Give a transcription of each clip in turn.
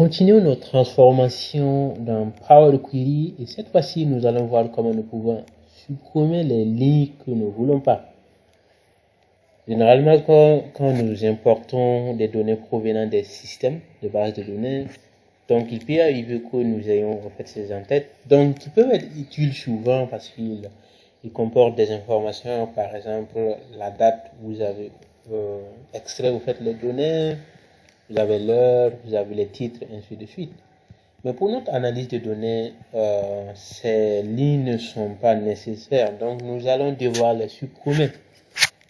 continuons notre transformation dans Power Query et cette fois-ci, nous allons voir comment nous pouvons supprimer les lignes que nous ne voulons pas. Généralement, quand nous importons des données provenant des systèmes de base de données, donc il peut arriver que nous ayons en fait ces en-têtes, donc qui peuvent être utiles souvent parce qu'ils comportent des informations, par exemple la date où vous avez extrait vous faites les données, vous avez l'heure, vous avez les titres, ainsi de suite. Mais pour notre analyse de données, ces lignes ne sont pas nécessaires, donc nous allons devoir les supprimer.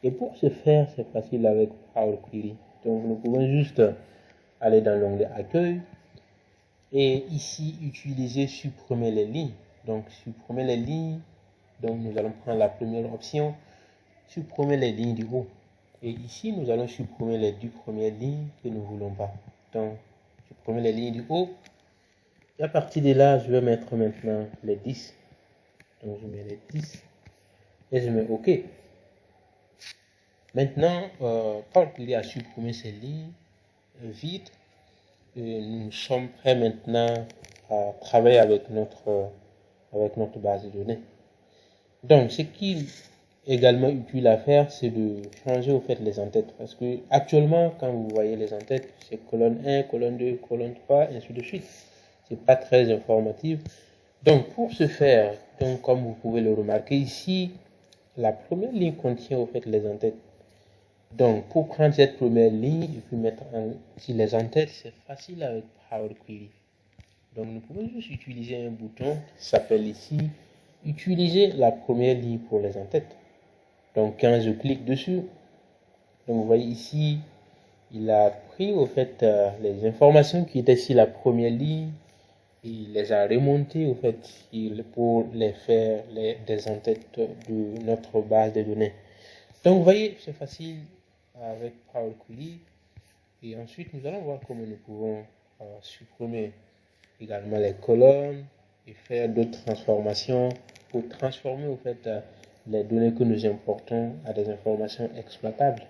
Et pour ce faire, c'est facile avec Power Query. Donc nous pouvons juste aller dans l'onglet Accueil et ici utiliser supprimer les lignes. Donc supprimer les lignes, donc nous allons prendre la première option, supprimer les lignes du haut. Et ici nous allons supprimer les 2 premières lignes que nous ne voulons pas. Donc supprimer les lignes du haut. Et à partir de là, je vais mettre maintenant les 10. Donc je mets les 10 et je mets OK. Maintenant, Power Query a supprimé ces lignes vides. Et nous sommes prêts maintenant à travailler avec notre base de données. Donc, ce qui est également utile à faire, c'est de changer au fait les en-têtes. Parce que actuellement, quand vous voyez les en-têtes, c'est colonne 1, colonne 2, colonne 3, ainsi de suite. C'est pas très informatif. Donc, pour ce faire, donc, comme vous pouvez le remarquer ici, la première ligne contient au fait les en-têtes. Donc, pour prendre cette première ligne et puis mettre sur les en-têtes, c'est facile avec Power Query. Donc, nous pouvons juste utiliser un bouton qui s'appelle ici utiliser la première ligne pour les en-têtes. Donc, quand je clique dessus, donc vous voyez ici, il a pris au fait les informations qui étaient sur la première ligne et il les a remontées au fait pour les faire des en-têtes de notre base de données. Donc, vous voyez, c'est facile avec Power Query. Et ensuite, nous allons voir comment nous pouvons supprimer également les colonnes et faire d'autres transformations pour transformer au fait les données que nous importons à des informations exploitables.